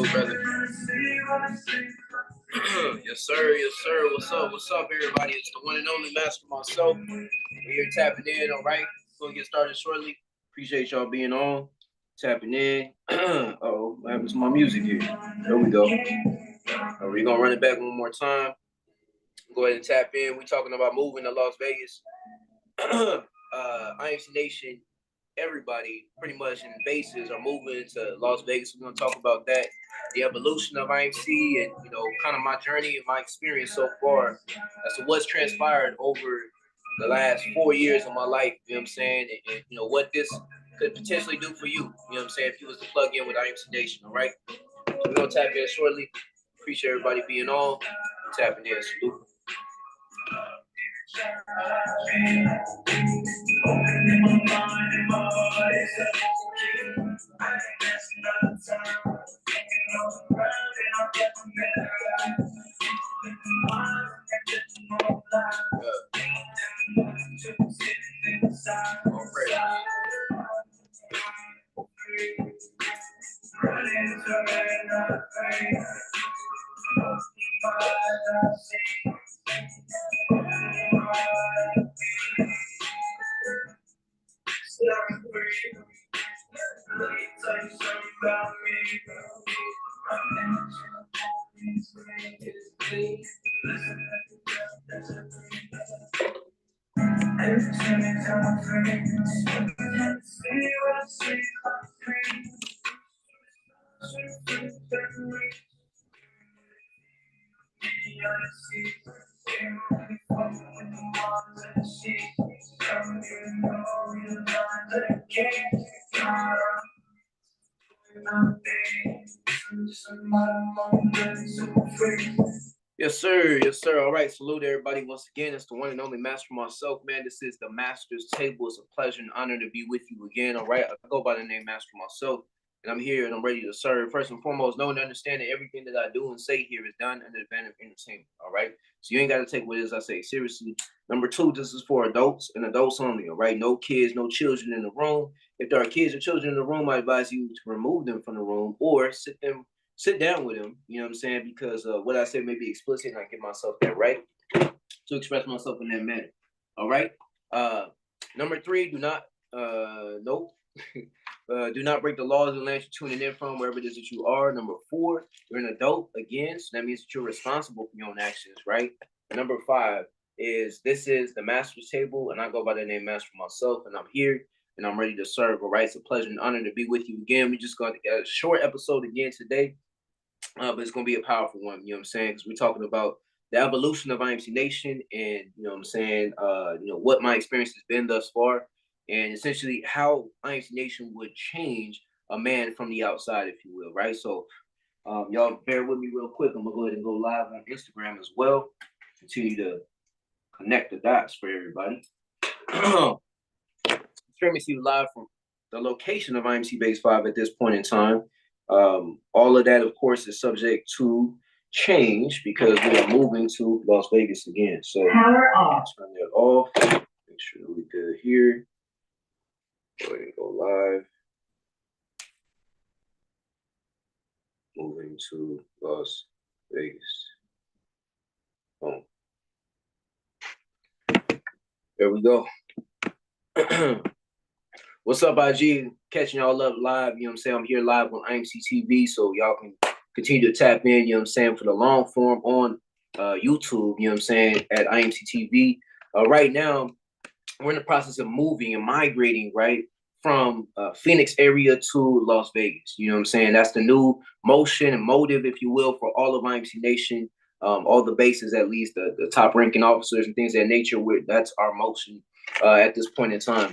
Hello, brother. Yes, sir. Yes, sir. What's up? What's up, everybody? It's the one and only Master Mycellf. We're here tapping in, all right? We're going to get started shortly. Appreciate y'all being on, tapping in. Oh, what happened to my music here? There we go. We're going to run it back one more time. Go ahead and tap in. We're talking about moving to Las Vegas. IMC Nation, everybody pretty much in bases are moving to Las Vegas. We're going to talk about that, the evolution of IMC, and kind of my journey and my experience so far as to what's transpired over the last 4 years of my life. You know what I'm saying? And what this could potentially do for you. You know what I'm saying? If you was to plug in with IMC Nation, all right? So we're gonna tap in shortly. Appreciate everybody being on. Tapping in. Salute. Yes, sir. Yes, sir. All right. Salute everybody once again. It's the one and only Master Mycellf, man. This is the Master's Table. It's a pleasure and honor to be with you again. All right. I go by the name Master Mycellf, and I'm here and I'm ready to serve. First and foremost, knowing and understanding everything that I do and say here is done under the banner of entertainment. All right. So you ain't got to take what it is I say seriously. Number two, this is for adults and adults only. All right. No kids, no children in the room. If there are kids or children in the room, I advise you to remove them from the room or sit down with him, you know what I'm saying? Because what I say may be explicit, and I give myself that right to express myself in that manner. All right. Number three, do not do not break the laws of the land you're tuning in from, wherever it is that you are. Number four, you're an adult again, so that means that you're responsible for your own actions, right? And number five is this is the Master's Table, and I go by the name Master Mycellf, and I'm here and I'm ready to serve. All right, it's a pleasure and honor to be with you again. We just got a short episode again today. But it's going to be a powerful one, you know what I'm saying? Because we're talking about the evolution of IMC Nation and, you know what I'm saying, what my experience has been thus far and essentially how IMC Nation would change a man from the outside, if you will, right? So y'all bear with me real quick. I'm going to go ahead and go live on Instagram as well. Continue to connect the dots for everybody. Streaming to you live from the location of IMC Base 5 at this point in time. All of that, of course, is subject to change because we are moving to Las Vegas again. So power off. Turn that off. Make sure we're good here. Go ahead and go live. Moving to Las Vegas. Boom. There we go. What's up, IG? Catching y'all up live, you know what I'm saying? I'm here live on IMC TV, so y'all can continue to tap in, you know what I'm saying, for the long form on YouTube, you know what I'm saying, at IMC TV. Right now, we're in the process of moving and migrating, right, from Phoenix area to Las Vegas, you know what I'm saying? That's the new motion and motive, if you will, for all of IMC Nation, all the bases, at least the top ranking officers and things of that nature. That's our motion at this point in time.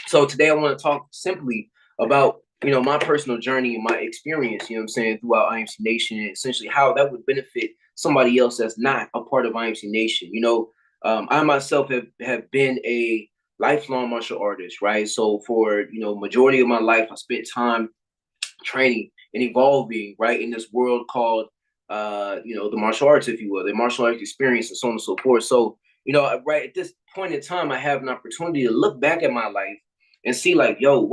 So today I want to talk simply about, my personal journey and my experience, you know what I'm saying, throughout IMC Nation and essentially how that would benefit somebody else that's not a part of IMC Nation. I myself have been a lifelong martial artist, right? So for, majority of my life, I spent time training and evolving, right, in this world called, the martial arts, if you will, the martial arts experience and so on and so forth. So, right at this point in time, I have an opportunity to look back at my life and see like, yo,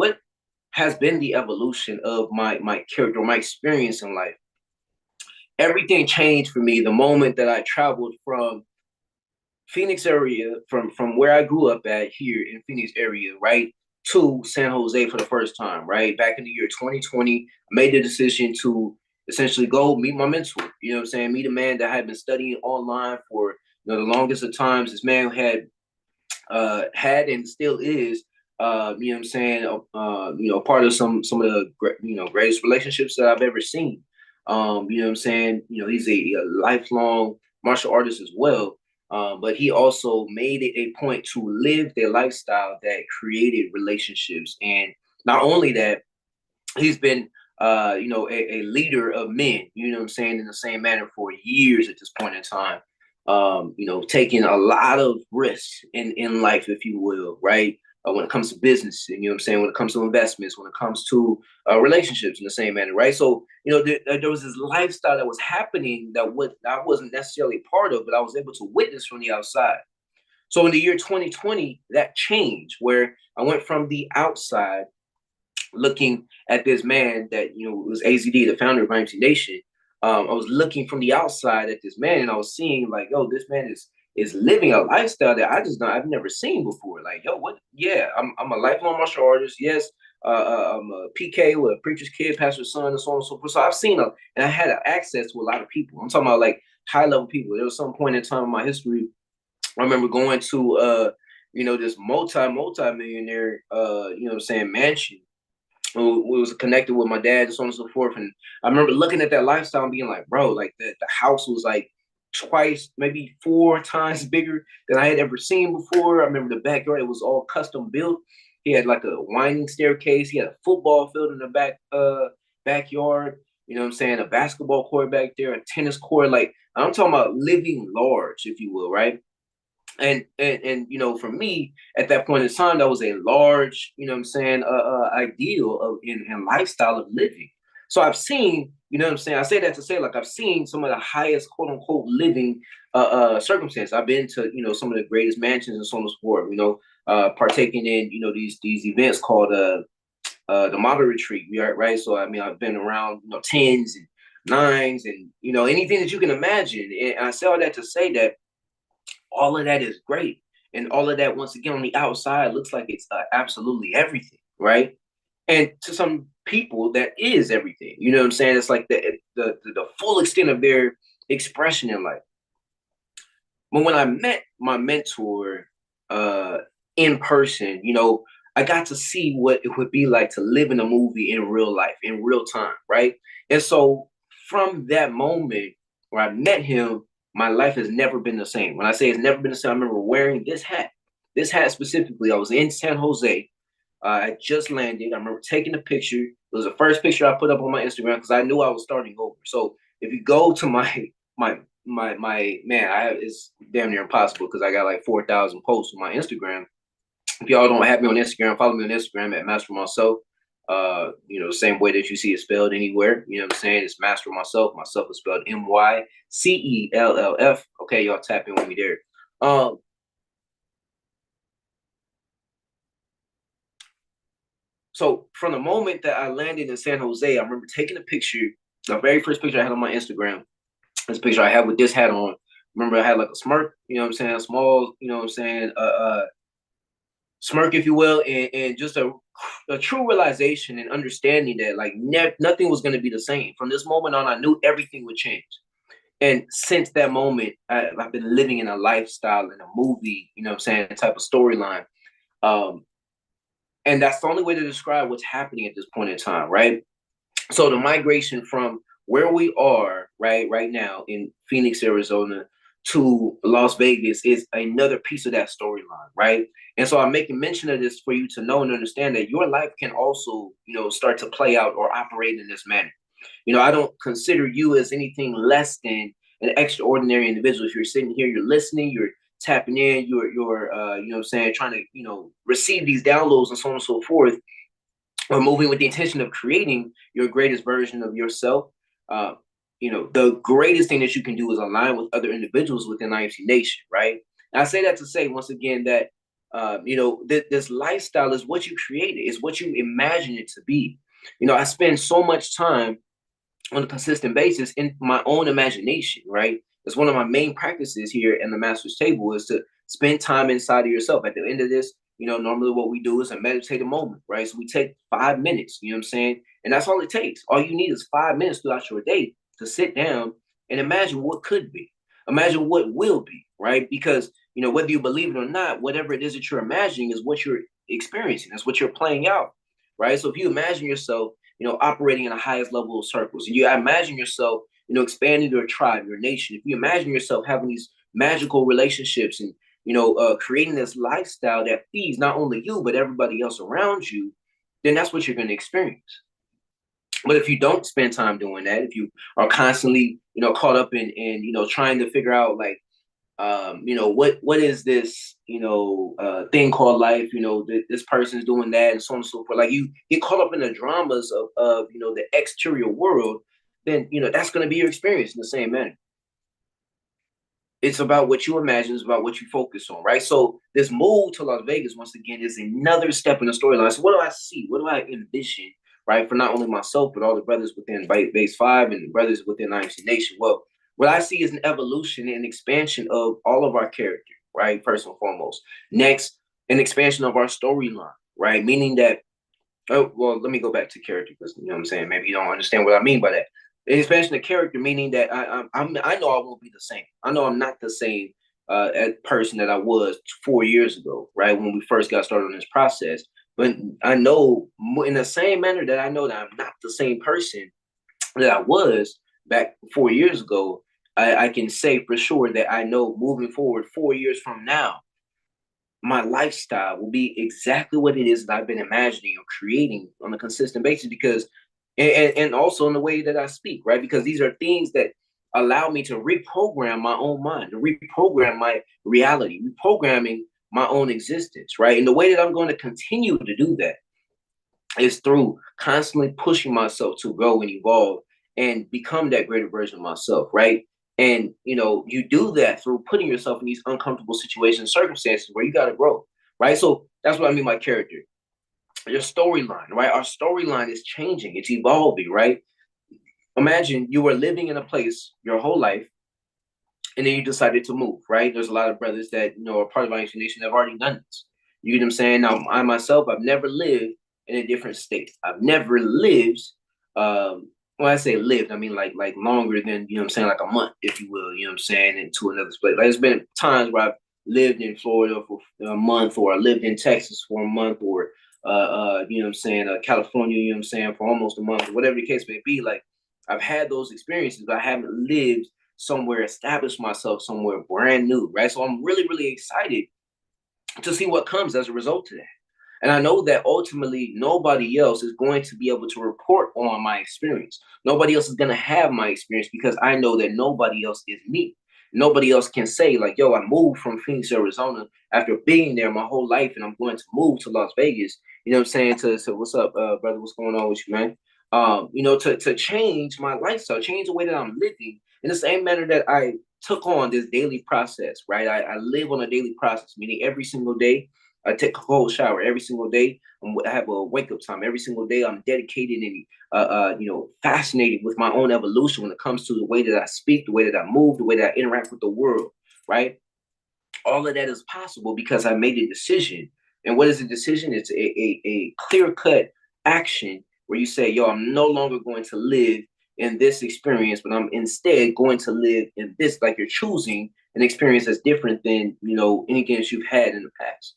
has been the evolution of my character, my experience in life. Everything changed for me the moment that I traveled from Phoenix area, from where I grew up at here in Phoenix area, right, to San Jose for the first time, right? Back in the year 2020, I made the decision to essentially go meet my mentor. You know what I'm saying? Meet a man that had been studying online for the longest of times. This man had and still is you know what I'm saying, part of some of the greatest relationships that I've ever seen. You know what I'm saying? He's a lifelong martial artist as well. But he also made it a point to live the lifestyle that created relationships. And not only that, he's been a leader of men, you know what I'm saying, in the same manner for years at this point in time. Taking a lot of risks in life, if you will, right? When it comes to business, and you know what I'm saying, when it comes to investments, when it comes to relationships in the same manner, right? So, there was this lifestyle that was happening that I wasn't necessarily part of, but I was able to witness from the outside. So in the year 2020, that changed where I went from the outside looking at this man that was AZD, the founder of IMC Nation. I was looking from the outside at this man, and I was seeing like, yo, this man is living a lifestyle that I've never seen before. Like, yo, what? Yeah, I'm a lifelong martial artist. Yes, I'm a PK, with a preacher's kid, pastor's son, and so on and so forth. So I've seen and I had access to a lot of people. I'm talking about like high level people. There was some point in time in my history, I remember going to this multi-millionaire what I'm saying, mansion who was connected with my dad and so on and so forth. And I remember looking at that lifestyle and being like, bro, like the house was like twice, maybe 4 times bigger than I had ever seen before. I remember the backyard, it was all custom built. He had like a winding staircase. He had a football field in the backyard. You know what I'm saying? A basketball court back there, a tennis court. Like, I'm talking about living large, if you will, right? And for me at that point in time, that was a large, you know what I'm saying, ideal of in lifestyle of living. So I've seen, you know what I'm saying, I say that to say, like, I've seen some of the highest quote unquote living circumstance. I've been to some of the greatest mansions and so on and so forth, partaking in these events called the model retreat, right? So I mean, I've been around tens and nines and anything that you can imagine. And I say all that to say that all of that is great. And all of that, once again, on the outside looks like it's absolutely everything, right? And to some people, that is everything. You know what I'm saying? It's like the full extent of their expression in life. But when I met my mentor in person, I got to see what it would be like to live in a movie in real life, in real time, right? And so from that moment where I met him, my life has never been the same. When I say it's never been the same, I remember wearing this hat. This hat specifically, I was in San Jose. I just landed. I remember taking a picture. It was the first picture I put up on my Instagram because I knew I was starting over. So if you go to my man, it's damn near impossible because I got like 4,000 posts on my Instagram. If y'all don't have me on Instagram, follow me on Instagram at Master Mycellf. Same way that you see it spelled anywhere. You know what I'm saying? It's Master Mycellf. Myself is spelled Mycellf. Okay, y'all tap in with me there. So from the moment that I landed in San Jose, I remember taking a picture. The very first picture I had on my Instagram, this picture I had with this hat on. Remember, I had like a smirk. You know what I'm saying? A small. You know what I'm saying? Smirk, if you will, and just a true realization and understanding that like nothing was going to be the same. From this moment on, I knew everything would change. And since that moment, I've been living in a lifestyle, in a movie, you know what I'm saying, type of storyline. And that's the only way to describe what's happening at this point in time, right? So the migration from where we are right now in Phoenix, Arizona, to Las Vegas is another piece of that storyline, right? And so I'm making mention of this for you to know and understand that your life can also, start to play out or operate in this manner. I don't consider you as anything less than an extraordinary individual. If you're sitting here, you're listening, you're tapping in, you're you know what I'm saying, trying to, receive these downloads and so on and so forth, or moving with the intention of creating your greatest version of yourself. The greatest thing that you can do is align with other individuals within IMC Nation, right? And I say that to say, once again, that this lifestyle is what you created, is what you imagine it to be. I spend so much time on a consistent basis in my own imagination, right? That's one of my main practices here in the master's table, is to spend time inside of yourself. At the end of this, normally what we do is a meditative moment, right? So we take 5 minutes, you know what I'm saying? And that's all it takes. All you need is 5 minutes throughout your day to sit down and imagine what could be. Imagine what will be, right? Because, whether you believe it or not, whatever it is that you're imagining is what you're experiencing. That's what you're playing out, right? So if you imagine yourself, operating in the highest level of circles, and you imagine yourself, expanding your tribe, your nation, if you imagine yourself having these magical relationships and, creating this lifestyle that feeds not only you, but everybody else around you, then that's what you're going to experience. But if you don't spend time doing that, if you are constantly, caught up in trying to figure out, like, what is this, thing called life, this person's doing that and so on and so forth. Like, you get caught up in the dramas of the exterior world, then, that's going to be your experience in the same manner. It's about what you imagine, it's about what you focus on, right? So this move to Las Vegas, once again, is another step in the storyline. So what do I see? What do I envision, right? For not only myself, but all the brothers within Base 5 and the brothers within IMC Nation. Well, what I see is an evolution and expansion of all of our character, right? First and foremost. Next, an expansion of our storyline, right? Meaning that, oh, well, let me go back to character, because, you know what I'm saying? Maybe you don't understand what I mean by that. An expansion of character, meaning that I know I won't be the same. I know I'm not the same person that I was 4 years ago, right? When we first got started on this process. But I know in the same manner that I know that I'm not the same person that I was back 4 years ago, I can say for sure that I know moving forward 4 years from now, my lifestyle will be exactly what it is that I've been imagining or creating on a consistent basis, because and also in the way that I speak, right? Because these are things that allow me to reprogram my own mind, to reprogram my reality, reprogramming my own existence, right? And the way that I'm going to continue to do that is through constantly pushing myself to grow and evolve and become that greater version of myself, right? And you do that through putting yourself in these uncomfortable situations, circumstances where you got to grow, right? So that's what I mean by character. Your storyline, right? Our storyline is changing, it's evolving, right? Imagine you were living in a place your whole life, and then you decided to move, right? There's a lot of brothers that are part of IMC Nation that have already done this. You get what I'm saying? Now, I myself, I've never lived in a different state. I've never lived. When I say lived, I mean like longer than, what I'm saying, like a month, if you will. You know what I'm saying? Into another place. Like, there's been times where I've lived in Florida for a month, or I lived in Texas for a month, or you know what I'm saying, California, you know what I'm saying, for almost a month, or whatever the case may be. Like, I've had those experiences, but I haven't lived somewhere, established myself somewhere brand new, right? So I'm really, really excited to see what comes as a result of that. And I know that ultimately nobody else is going to be able to report on my experience. Nobody else is going to have my experience, because I know that nobody else is me. Nobody else can say, like, yo, I moved from Phoenix, Arizona after being there my whole life, and I'm going to move to Las Vegas. You know what I'm saying? To what's up, brother? What's going on with you, man? To change my lifestyle, change the way that I'm living in the same manner that I took on this daily process, right? I live on a daily process, meaning every single day I take a cold shower every single day. I have a wake up time every single day. I'm dedicated and fascinated with my own evolution when it comes to the way that I speak, the way that I move, the way that I interact with the world, right? All of that is possible because I made a decision. And what is a decision? It's a clear cut action where you say, yo, I'm no longer going to live in this experience, but I'm instead going to live in this. Like, you're choosing an experience that's different than, anything that you've had in the past.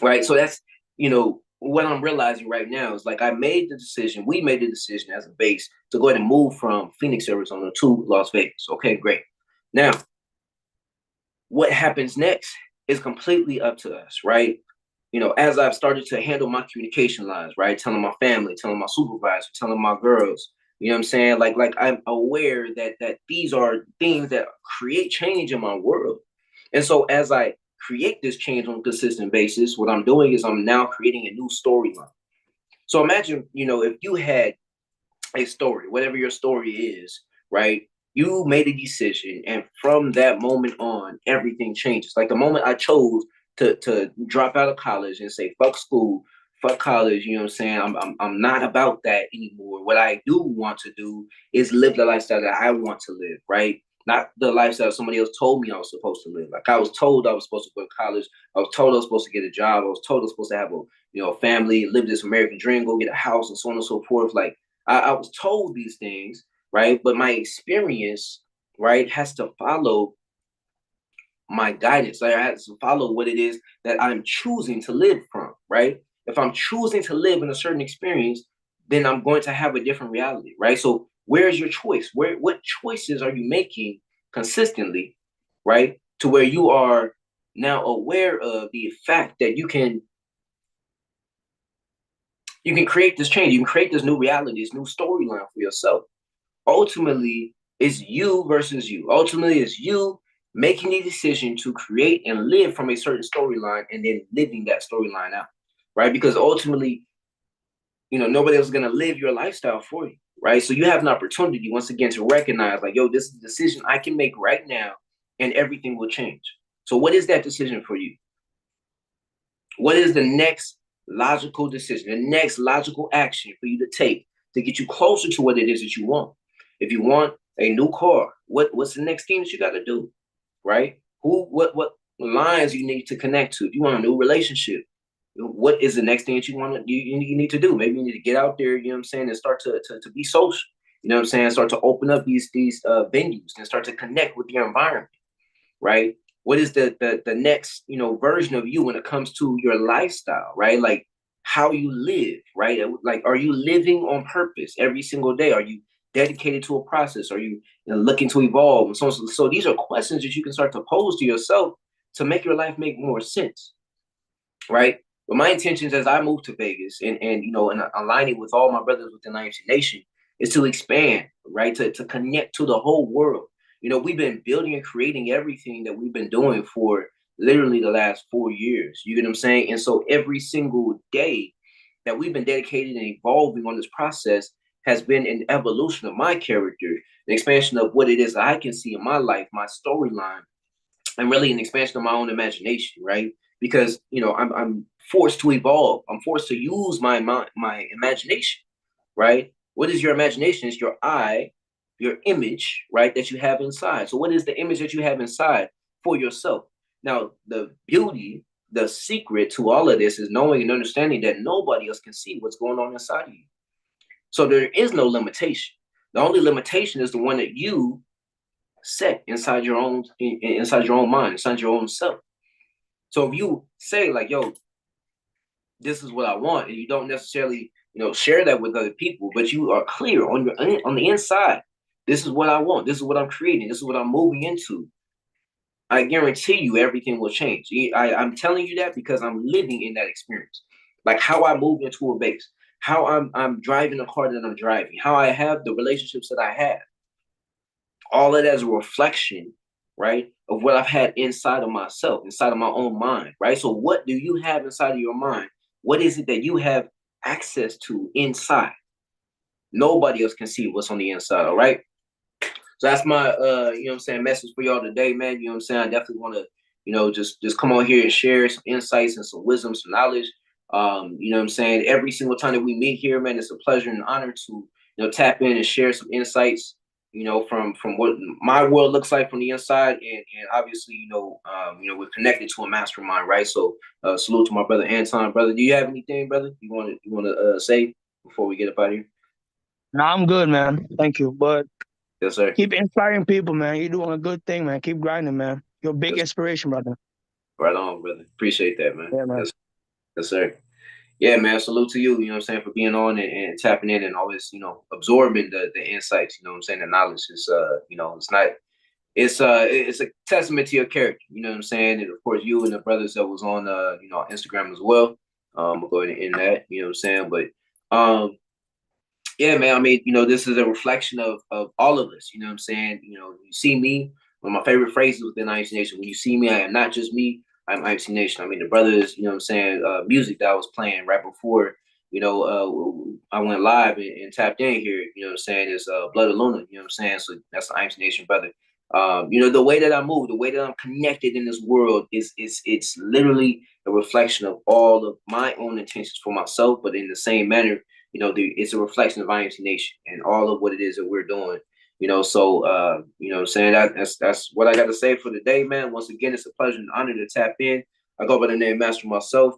Right. So that's, what I'm realizing right now is, like, we made the decision as a base to go ahead and move from Phoenix, Arizona to Las Vegas. Okay, great. Now, what happens next is completely up to us, right? As I've started to handle my communication lines, right? Telling my family, telling my supervisor, telling my girls, you know what I'm saying? Like I'm aware that these are things that create change in my world. And so as I create this change on a consistent basis, what I'm doing is I'm now creating a new storyline. So imagine, if you had a story, whatever your story is, right? You made a decision, and from that moment on, everything changes. Like, the moment I chose to drop out of college and say fuck school, fuck college. You know what I'm saying? I'm not about that anymore. What I do want to do is live the lifestyle that I want to live, right? Not the lifestyle somebody else told me I was supposed to live. Like I was told I was supposed to go to college. I was told I was supposed to get a job. I was told I was supposed to have a family, live this American dream, go get a house, and so on and so forth. Like I was told these things, right? But my experience, right, has to follow my guidance. Like I have to follow what it is that I'm choosing to live from, right? If I'm choosing to live in a certain experience, then I'm going to have a different reality, right? So where's your choice? What choices are you making consistently, right? To where you are now aware of the fact that you can create this change, you can create this new reality, this new storyline for yourself. Ultimately, it's you versus you. Ultimately, it's you making the decision to create and live from a certain storyline and then living that storyline out, right? Because ultimately, nobody else is going to live your lifestyle for you, right? So you have an opportunity once again to recognize like, yo, this is a decision I can make right now and everything will change. So what is that decision for you? What is the next logical decision, the next logical action for you to take to get you closer to what it is that you want? If you want a new car, what's the next thing that you got to do, right? What lines you need to connect to? If you want a new relationship, what is the next thing that you need to do? Maybe you need to get out there, you know what I'm saying, and start to be social. You know what I'm saying? Start to open up these venues and start to connect with your environment, right? What is the next version of you when it comes to your lifestyle, right? Like how you live, right? Like are you living on purpose every single day? Are you dedicated to a process? Are you looking to evolve? And so these are questions that you can start to pose to yourself to make your life make more sense, right? But my intentions as I move to Vegas and aligning with all my brothers within IMC Nation is to expand, right? To connect to the whole world. We've been building and creating everything that we've been doing for literally the last 4 years. You get what I'm saying? And so every single day that we've been dedicated and evolving on this process has been an evolution of my character, an expansion of what it is I can see in my life, my storyline, and really an expansion of my own imagination, right? Because I'm forced to evolve. I'm forced to use my imagination, right? What is your imagination? It's your eye, your image, right, that you have inside. So what is the image that you have inside for yourself? Now, the beauty, the secret to all of this is knowing and understanding that nobody else can see what's going on inside of you. So there is no limitation. The only limitation is the one that you set inside your own mind, inside your own self. So if you say like, yo, this is what I want, and you don't necessarily, share that with other people, but you are clear on the inside, this is what I want, this is what I'm creating, this is what I'm moving into, I guarantee you everything will change. I'm telling you that because I'm living in that experience. Like how I move into a base, how I'm driving the car that I'm driving, how I have the relationships that I have. All of that is a reflection, right, of what I've had inside of myself, inside of my own mind, right? So what do you have inside of your mind? What is it that you have access to inside? Nobody else can see what's on the inside, all right? So that's my message for y'all today, man. You know what I'm saying? I definitely want to, just come on here and share some insights and some wisdom, some knowledge. What I'm saying? Every single time that we meet here, man, it's a pleasure and honor to, tap in and share some insights, from what my world looks like from the inside, and obviously, we're connected to a mastermind, right? So, salute to my brother Anton, brother. Do you have anything, brother? You want to say before we get up out of here? No, I'm good, man. Thank you. But Yes, sir. keep inspiring people, man. You're doing a good thing, man. Keep grinding, man. You're a big Yes, inspiration, brother. right on, brother. Appreciate that, man. Yeah, man. Yes, yes, sir. Yeah, man. Salute to you. You know what I'm saying, for being on and tapping in and always, absorbing the insights. You know what I'm saying, the knowledge is, it's not. It's a testament to your character. You know what I'm saying, and of course you and the brothers that was on, Instagram as well. I'll go ahead and end that. You know what I'm saying, but yeah, man. I mean, this is a reflection of all of us. You know what I'm saying. You see me. One of my favorite phrases within IMC Nation. When you see me, I am not just me. I'm IMC Nation. I mean, the brothers. You know what I'm saying. Music that I was playing right before. I went live and tapped in here. You know what I'm saying. Is Blood of Luna. You know what I'm saying. So that's the IMC Nation brother. You know, the way that I move, the way that I'm connected in this world it's literally a reflection of all of my own intentions for myself, but in the same manner, you know, it's a reflection of IMC Nation and all of what it is that we're doing. You know, so you know what I'm saying, that's what I got to say for the day, man. Once again, it's a pleasure and honor to tap in. I go by the name Master Mycellf.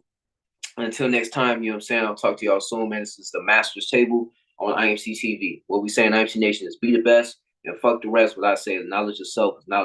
Until next time, you know what I'm saying? I'll talk to y'all soon, man. This is the Master's Table on IMC TV. What we say in IMC Nation is be the best and fuck the rest. What I say is knowledge of self is knowledge.